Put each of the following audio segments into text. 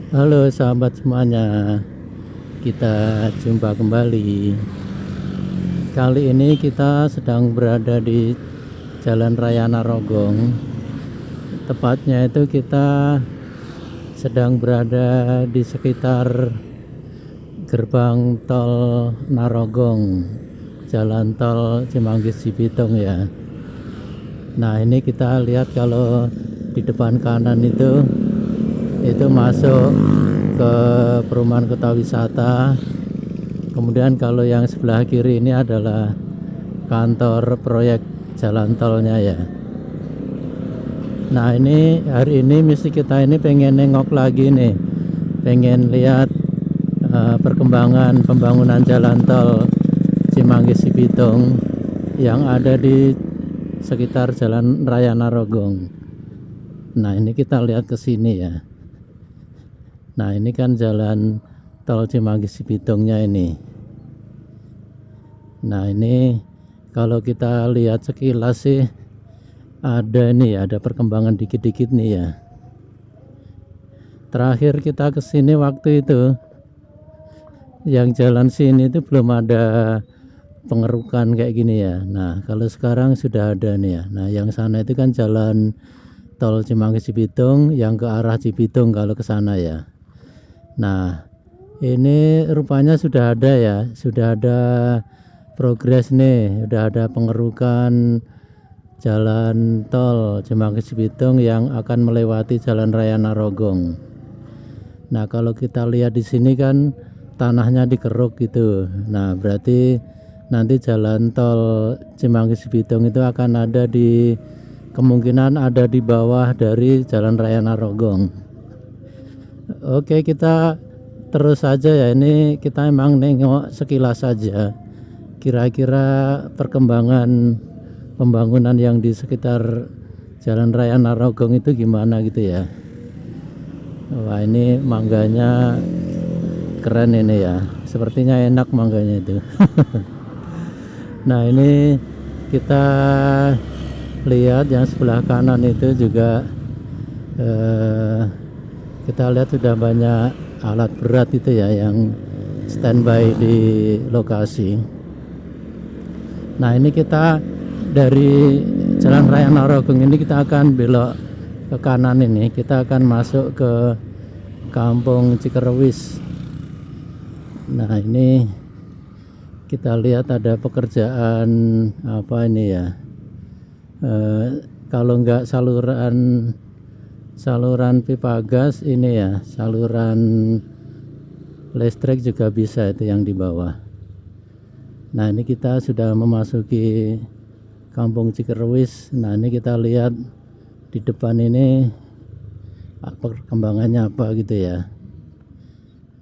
Halo sahabat semuanya, kita jumpa kembali. Kali ini kita sedang berada di Jalan Raya Narogong. Tepatnya itu kita sedang berada di sekitar gerbang tol Narogong, jalan tol Cimanggis Cibitung ya. Nah, ini kita lihat kalau di depan kanan itu masuk ke perumahan kota wisata. Kemudian kalau yang sebelah kiri ini adalah kantor proyek jalan tolnya ya. Nah, ini hari ini misi kita ini pengen nengok lagi nih, pengen lihat perkembangan pembangunan jalan tol Cimanggis Cibitung yang ada di sekitar Jalan Raya Narogong. Nah, ini kita lihat ke sini ya. Nah, ini kan jalan tol Cimanggis Cibitungnya ini. Nah, ini kalau kita lihat sekilas sih ada perkembangan dikit-dikit nih ya. Terakhir kita ke sini waktu itu yang jalan sini itu belum ada pengerukan kayak gini ya. Nah, kalau sekarang sudah ada nih ya. Nah, yang sana itu kan jalan tol Cimanggis Cibitung yang ke arah Cibitung kalau ke sana ya. Nah, ini rupanya sudah ada ya, sudah ada progres nih, sudah ada pengerukan jalan tol Cimanggis Cibitung yang akan melewati Jalan Raya Narogong. Nah, kalau kita lihat di sini kan tanahnya dikeruk gitu. Nah, berarti nanti jalan tol Cimanggis Cibitung itu akan ada di kemungkinan ada di bawah dari Jalan Raya Narogong. Oke, kita terus saja ya. Ini kita emang nengok sekilas saja. Kira-kira perkembangan pembangunan yang di sekitar Jalan Raya Narogong itu gimana gitu ya. Wah, ini mangganya keren ini ya. Sepertinya enak mangganya itu. Nah, ini kita lihat yang sebelah kanan itu juga kita lihat sudah banyak alat berat itu ya yang standby di lokasi. Nah, ini kita dari Jalan Raya Narogong ini kita akan belok ke kanan ini. Kita akan masuk ke Kampung Cikerwis. Nah, ini kita lihat ada pekerjaan apa ini ya. Kalau enggak saluran pipa gas ini ya, saluran listrik juga bisa itu yang di bawah. Nah, ini kita sudah memasuki Kampung Cikerwis. Nah, ini kita lihat di depan ini perkembangannya apa gitu ya.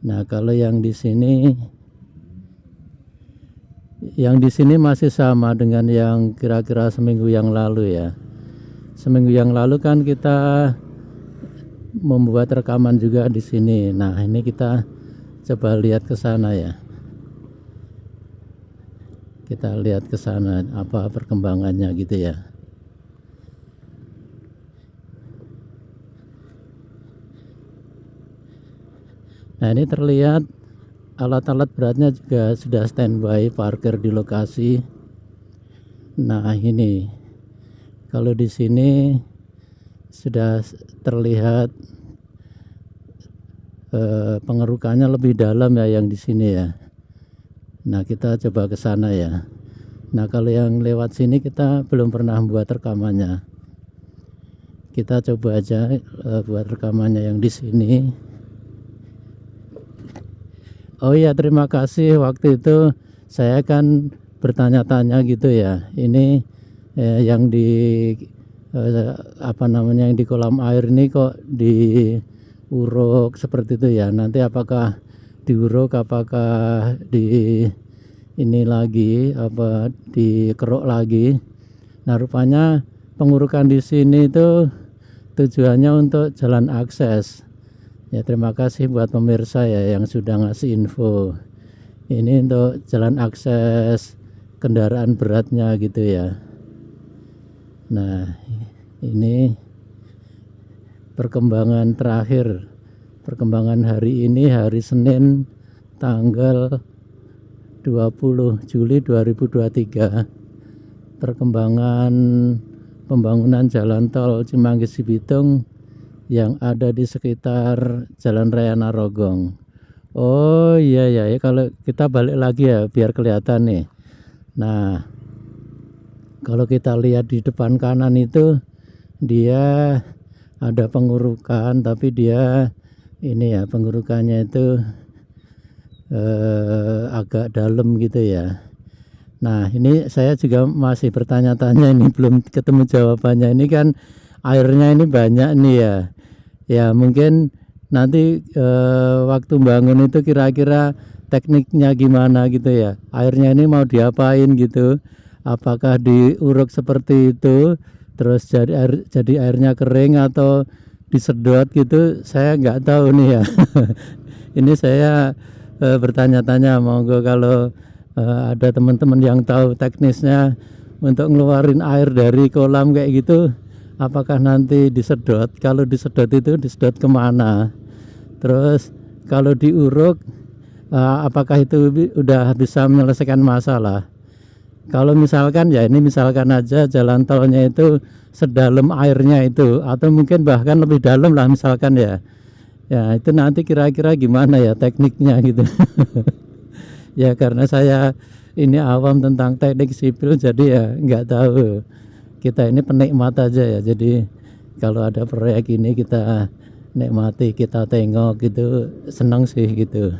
Nah, kalau yang di sini masih sama dengan yang kira-kira seminggu yang lalu ya. Seminggu yang lalu kan kita membuat rekaman juga di sini. Nah, ini kita coba lihat ke sana ya. Kita lihat ke sana apa perkembangannya gitu ya. Nah, ini terlihat alat-alat beratnya juga sudah standby parkir di lokasi. Nah, ini kalau di sini sudah terlihat pengerukannya lebih dalam ya yang di sini ya. Nah, kita coba ke sana ya. Nah, kalau yang lewat sini kita belum pernah buat rekamannya. Kita coba aja buat rekamannya yang di sini. Oh iya, terima kasih. Waktu itu saya kan bertanya-tanya gitu ya. Ini yang di yang di kolam air ini kok diuruk seperti itu ya. Nanti apakah diuruk, apakah ini lagi apa dikeruk lagi. Nah, rupanya pengurukan di sini itu tujuannya untuk jalan akses. Ya, terima kasih buat pemirsa ya yang sudah ngasih info. Ini untuk jalan akses kendaraan beratnya gitu ya. Nah, ini perkembangan terakhir perkembangan hari ini, hari Senin tanggal 20 Juli 2023. Perkembangan pembangunan jalan tol Cimanggis Cibitung yang ada di sekitar Jalan Raya Narogong. Oh iya ya, kalau kita balik lagi ya biar kelihatan nih. Nah, kalau kita lihat di depan kanan itu dia ada pengurukan, tapi dia ini ya, pengurukannya itu agak dalam gitu ya. Nah, ini saya juga masih bertanya-tanya, ini belum ketemu jawabannya. Ini kan airnya ini banyak nih ya. Ya mungkin nanti waktu bangun itu kira-kira tekniknya gimana gitu ya. Airnya ini mau diapain gitu. Apakah diuruk seperti itu terus jadi airnya kering atau disedot gitu, saya nggak tahu nih ya. Ini saya bertanya-tanya, monggo kalau ada teman-teman yang tahu teknisnya untuk ngeluarin air dari kolam kayak gitu, apakah nanti disedot? Kalau disedot itu disedot kemana? Terus kalau diuruk, apakah itu udah bisa menyelesaikan masalah? Kalau misalkan ya, ini misalkan aja jalan tolnya itu sedalam airnya itu, atau mungkin bahkan lebih dalam lah misalkan ya. Ya itu nanti kira-kira gimana ya tekniknya gitu. Ya karena saya ini awam tentang teknik sipil, jadi ya nggak tahu. Kita ini penikmat aja ya, jadi kalau ada proyek ini kita nikmati, kita tengok gitu, senang sih gitu.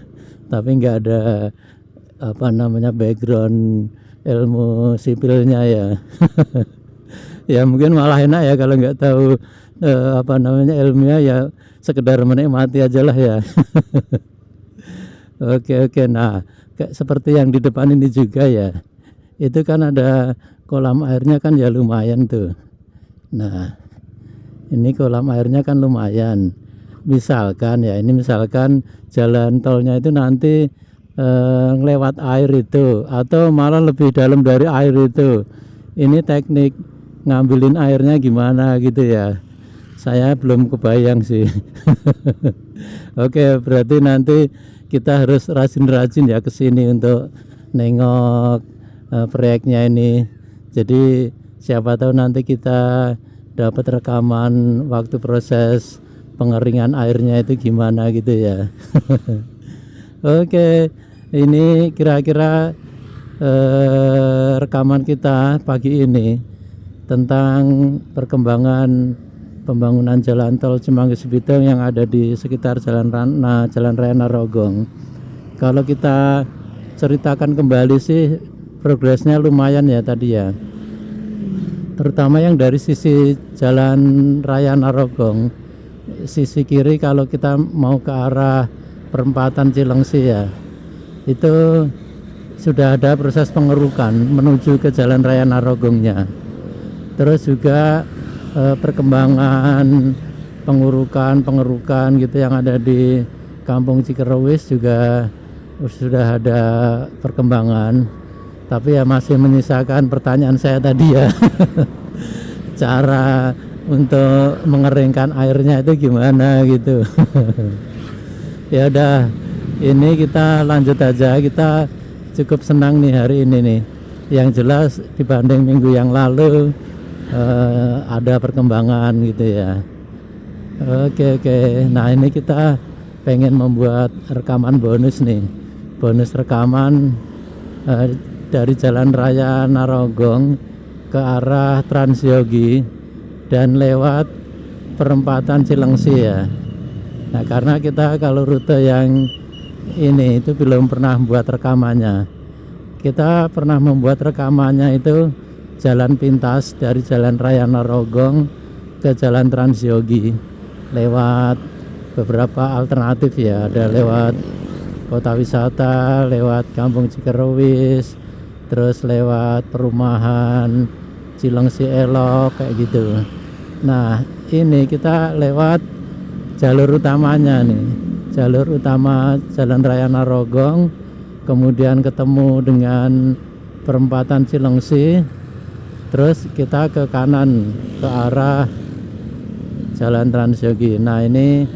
Tapi nggak ada apa namanya background ilmu sipilnya ya. Ya mungkin malah enak ya kalau nggak tahu apa namanya ilmiah, ya sekedar menikmati aja lah ya. Oke, nah kayak seperti yang di depan ini juga ya, itu kan ada kolam airnya kan ya lumayan tuh. Nah ini kolam airnya kan lumayan. Misalkan ya, ini misalkan jalan tolnya itu nanti lewat air itu, atau malah lebih dalam dari air itu, ini teknik ngambilin airnya gimana gitu ya, saya belum kebayang sih. Oke, berarti nanti kita harus rajin-rajin ya ke sini untuk nengok proyeknya ini. Jadi siapa tahu nanti kita dapat rekaman waktu proses pengeringan airnya itu gimana gitu ya. Oke, ini kira-kira rekaman kita pagi ini tentang perkembangan pembangunan jalan tol Cimanggis Cibitung yang ada di sekitar Jalan Raya Narogong. Kalau kita ceritakan kembali sih, progresnya lumayan ya tadi ya. Terutama yang dari sisi Jalan Raya Narogong, sisi kiri kalau kita mau ke arah perempatan Cilengsi ya, itu sudah ada proses pengerukan menuju ke Jalan Raya Narogongnya. Terus juga perkembangan pengerukan gitu yang ada di Kampung Cikerowis juga sudah ada perkembangan, tapi ya masih menyisakan pertanyaan saya tadi ya. Cara untuk mengeringkan airnya itu gimana gitu. Ya udah, ini kita lanjut aja. Kita cukup senang nih hari ini nih, yang jelas dibanding minggu yang lalu ada perkembangan gitu ya. Oke, nah ini kita pengen membuat rekaman bonus nih, bonus rekaman dari Jalan Raya Narogong ke arah Transyogi dan lewat perempatan Cilengsi ya. Nah karena kita kalau rute yang ini itu belum pernah buat rekamannya. Kita pernah membuat rekamannya itu jalan pintas dari Jalan Raya Narogong ke Jalan Transyogi lewat beberapa alternatif ya, ada lewat kota wisata, lewat Kampung Cikerowis, terus lewat perumahan Cilengsi Elok kayak gitu. Nah ini kita lewat jalur utamanya nih, jalur utama Jalan Raya Narogong, kemudian ketemu dengan perempatan Cilengsi, terus kita ke kanan ke arah Jalan Transyogi. Nah ini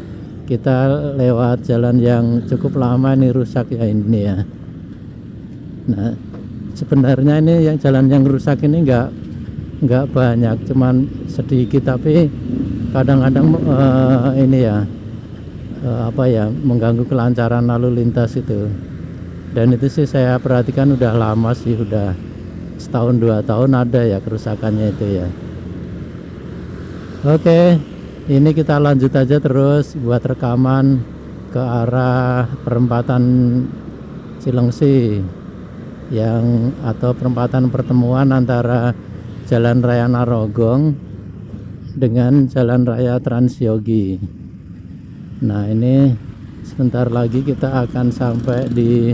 kita lewat jalan yang cukup lama ini rusak ya ini ya. Nah sebenarnya ini yang jalan yang rusak ini nggak banyak, cuman sedikit, tapi kadang-kadang ini ya apa ya, mengganggu kelancaran lalu lintas itu. Dan itu sih saya perhatikan udah lama sih, udah setahun 2 tahun ada ya kerusakannya itu ya. Oke, ini kita lanjut aja terus buat rekaman ke arah perempatan Cilengsi yang atau perempatan pertemuan antara Jalan Raya Narogong dengan Jalan Raya Transyogi. Nah ini sebentar lagi kita akan sampai di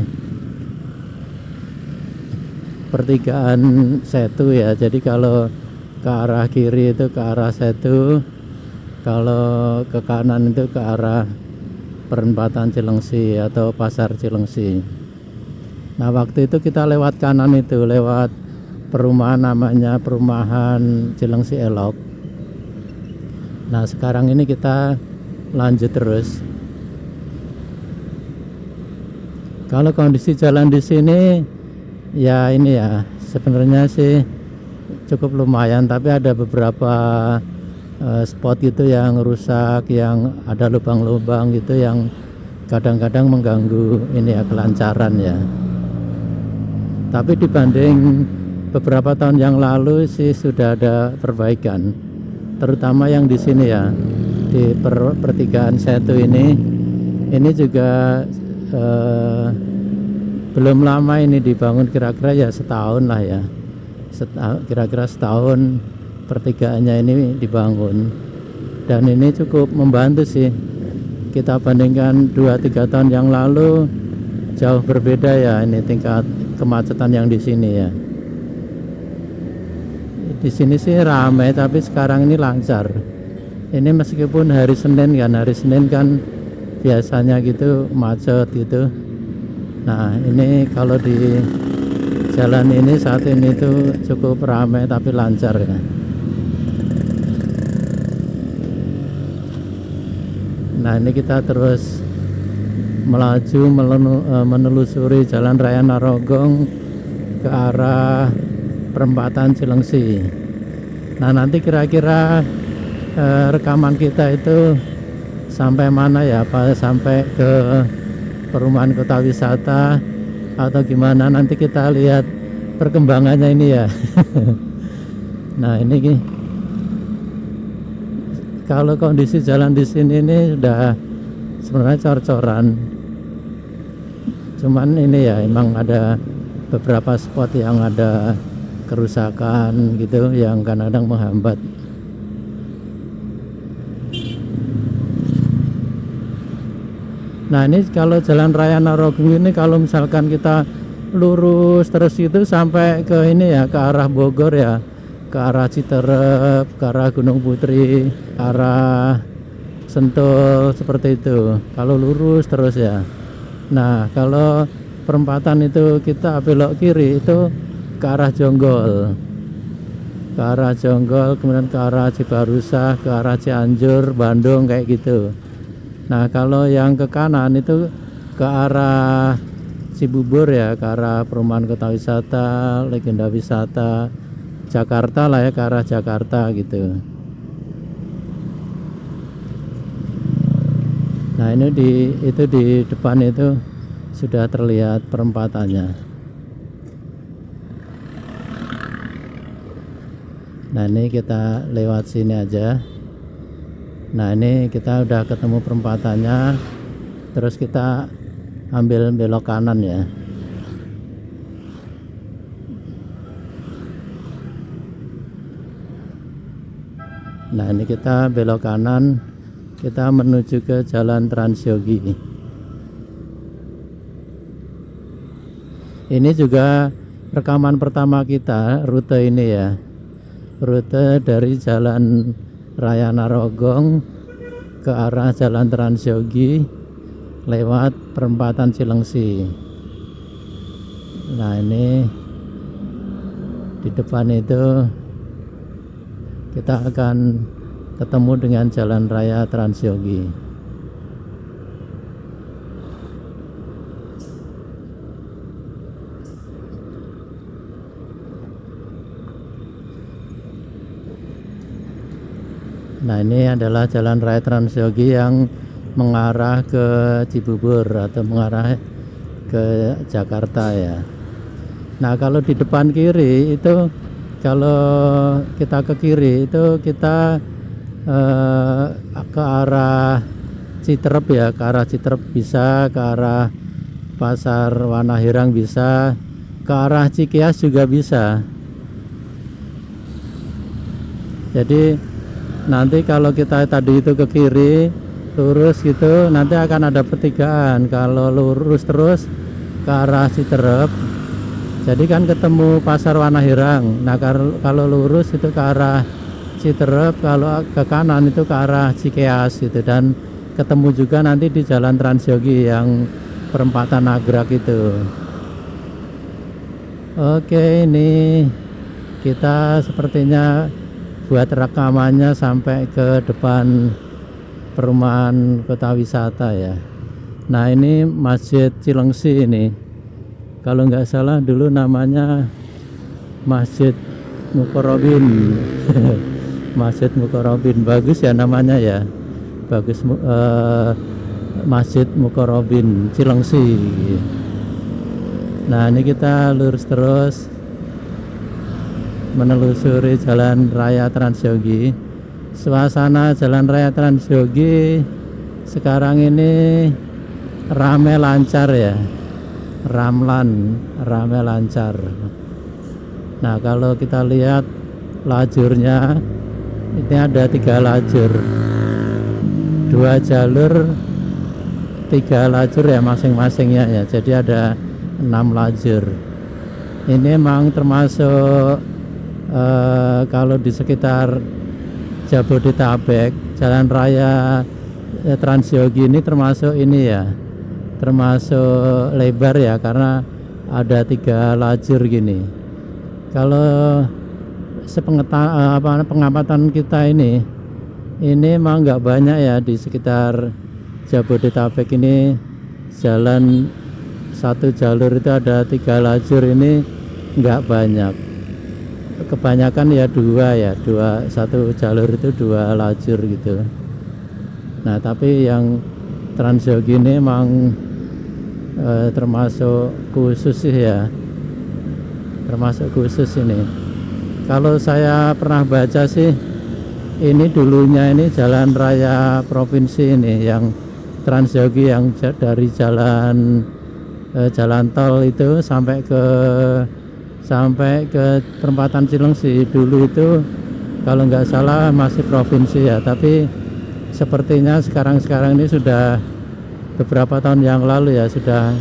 pertigaan Setu ya. Jadi kalau ke arah kiri itu ke arah Setu, kalau ke kanan itu ke arah perempatan Cilengsi atau pasar Cilengsi. Nah waktu itu kita lewat kanan itu, lewat perumahan namanya perumahan Cilengsi Elok. Nah sekarang ini kita lanjut terus. Kalau kondisi jalan di sini ya ini ya sebenarnya sih cukup lumayan, tapi ada beberapa spot gitu yang rusak, yang ada lubang-lubang gitu yang kadang-kadang mengganggu ini ya kelancaran ya. Tapi dibanding beberapa tahun yang lalu sih sudah ada perbaikan, terutama yang di sini ya, di pertigaan Setu ini juga belum lama ini dibangun, kira-kira ya setahun lah ya, kira-kira setahun pertigaannya ini dibangun, dan ini cukup membantu sih. Kita bandingkan 2-3 tahun yang lalu jauh berbeda ya ini tingkat kemacetan yang di sini ya. Di sini sih ramai, tapi sekarang ini lancar. Ini meskipun hari Senin kan biasanya gitu macet gitu. Nah ini kalau di jalan ini saat ini tuh cukup ramai tapi lancar ya. Nah ini kita terus melaju menelusuri Jalan Raya Narogong ke arah perempatan Cilengsi. Nah nanti kira-kira rekaman kita itu sampai mana ya, apa sampai ke perumahan kota wisata atau gimana, nanti kita lihat perkembangannya ini ya. Nah ini kalau kondisi jalan di sini ini sudah sebenarnya cor-coran, cuman ini ya emang ada beberapa spot yang ada kerusakan gitu yang kadang-kadang menghambat. Nah ini kalau Jalan Raya Narogong ini kalau misalkan kita lurus terus itu sampai ke ini ya, ke arah Bogor ya, ke arah Citerep, ke arah Gunung Putri, ke arah Sentul, seperti itu kalau lurus terus ya. Nah kalau perempatan itu kita belok kiri itu ke arah Jonggol, kemudian ke arah Cibarusah, ke arah Cianjur, Bandung kayak gitu. Nah kalau yang ke kanan itu ke arah Cibubur ya, ke arah perumahan kota wisata, legenda wisata Jakarta lah ya, ke arah Jakarta gitu. Nah ini itu di depan itu sudah terlihat perempatannya. Nah ini kita lewat sini aja. Nah ini kita udah ketemu perempatannya, terus kita ambil belok kanan ya. Nah ini kita belok kanan, kita menuju ke Jalan Transyogi. Ini juga rekaman pertama kita rute ini ya, rute dari Jalan Raya Narogong ke arah Jalan Transyogi lewat perempatan Cilengsi. Nah ini di depan itu kita akan ketemu dengan Jalan Raya Transyogi. Nah, ini adalah Jalan Raya Transyogi yang mengarah ke Cibubur atau mengarah ke Jakarta ya. Nah, kalau di depan kiri itu, kalau kita ke kiri itu kita ke arah Citerep ya, ke arah Citerep bisa, ke arah Pasar Wanahirang bisa, ke arah Cikias juga bisa. Jadi nanti kalau kita tadi itu ke kiri lurus gitu, nanti akan ada pertigaan. Kalau lurus terus ke arah Citerep, jadi kan ketemu Pasar Wanahirang. Nah, kalau lurus itu ke arah Citerep, kalau ke kanan itu ke arah Cikeas gitu, dan ketemu juga nanti di Jalan Transyogi yang perempatan Nagrag itu. Oke, ini kita sepertinya buat rekamannya sampai ke depan perumahan kota wisata ya. Nah, ini Masjid Cilengsi ini. Kalau nggak salah dulu namanya Masjid Mukorobin. Masjid Mukorobin, bagus ya namanya ya. Bagus, Masjid Mukorobin Cilengsi. Nah, ini kita lurus terus menelusuri Jalan Raya Transyogi. Suasana Jalan Raya Transyogi sekarang ini rame lancar ya, rame lancar. Nah, kalau kita lihat lajurnya, ini ada 3 lajur, 2 jalur, 3 lajur ya masing-masingnya ya, jadi ada 6 lajur. Ini memang termasuk kalau di sekitar Jabodetabek, Jalan Raya Transyogi ini termasuk ini ya, termasuk lebar ya, karena ada 3 lajur gini. Kalau pengamatan kita ini memang nggak banyak ya di sekitar Jabodetabek ini. Jalan satu jalur itu ada 3 lajur ini nggak banyak. Kebanyakan ya 2, satu jalur itu 2 lajur gitu. Nah, tapi yang Transyogi ini memang termasuk khusus sih ya, termasuk khusus ini. Kalau saya pernah baca sih, ini dulunya ini jalan raya provinsi ini, yang Transyogi yang dari jalan tol itu sampai ke perempatan Cilengsi. Dulu itu kalau nggak salah masih provinsi ya, tapi sepertinya sekarang ini sudah beberapa tahun yang lalu ya sudah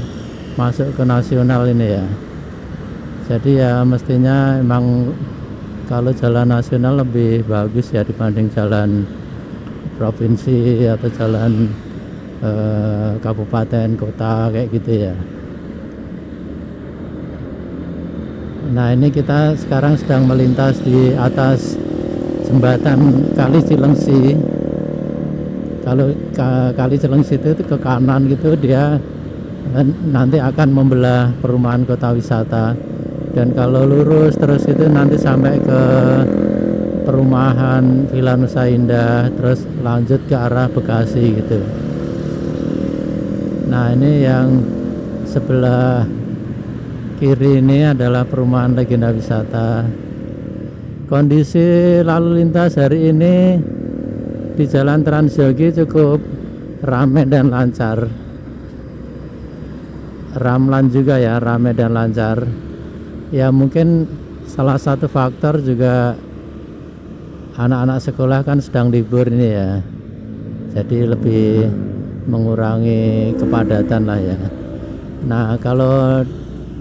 masuk ke nasional ini ya. Jadi ya mestinya emang kalau jalan nasional lebih bagus ya dibanding jalan provinsi atau jalan kabupaten kota kayak gitu ya. Nah, ini kita sekarang sedang melintas di atas jembatan Kali Cilengsi. Kalau Kali Cilengsi itu ke kanan gitu, dia nanti akan membelah perumahan kota wisata. Dan kalau lurus terus itu nanti sampai ke perumahan Villa Nusa Indah, terus lanjut ke arah Bekasi gitu. Nah, ini yang sebelah kiri ini adalah perumahan Legenda Wisata. Kondisi lalu lintas hari ini di Jalan Transyogi cukup ramai dan lancar. Ramlan juga ya, ramai dan lancar. Ya mungkin salah satu faktor juga anak-anak sekolah kan sedang libur ini ya, jadi lebih mengurangi kepadatan lah ya. Nah, kalau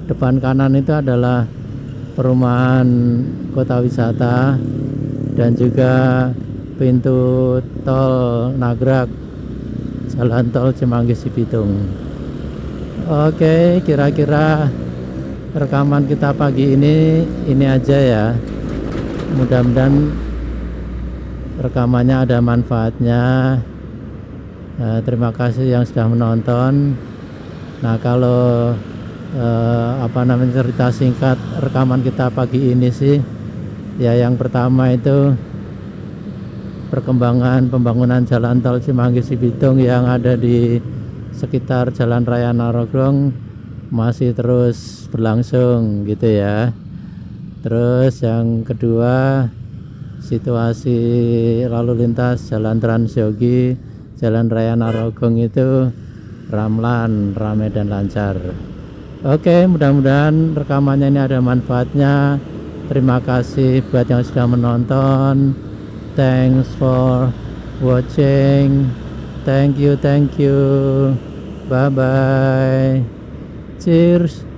depan kanan itu adalah perumahan kota wisata dan juga pintu tol Nagrag, jalan tol Cimanggis Cibitung. Oke, kira-kira rekaman kita pagi ini aja ya. Mudah-mudahan rekamannya ada manfaatnya. Terima kasih yang sudah menonton. Nah, kalau cerita singkat rekaman kita pagi ini sih ya, yang pertama itu perkembangan pembangunan jalan tol Cimanggis Cibitung yang ada di sekitar Jalan Raya Narogong masih terus berlangsung gitu ya. Terus yang kedua, situasi lalu lintas Jalan Trans Yogi Jalan Raya Narogong itu ramlan, ramai dan lancar. Oke, mudah-mudahan rekamannya ini ada manfaatnya. Terima kasih buat yang sudah menonton. Thanks for watching. Thank you. Bye bye. Cheers.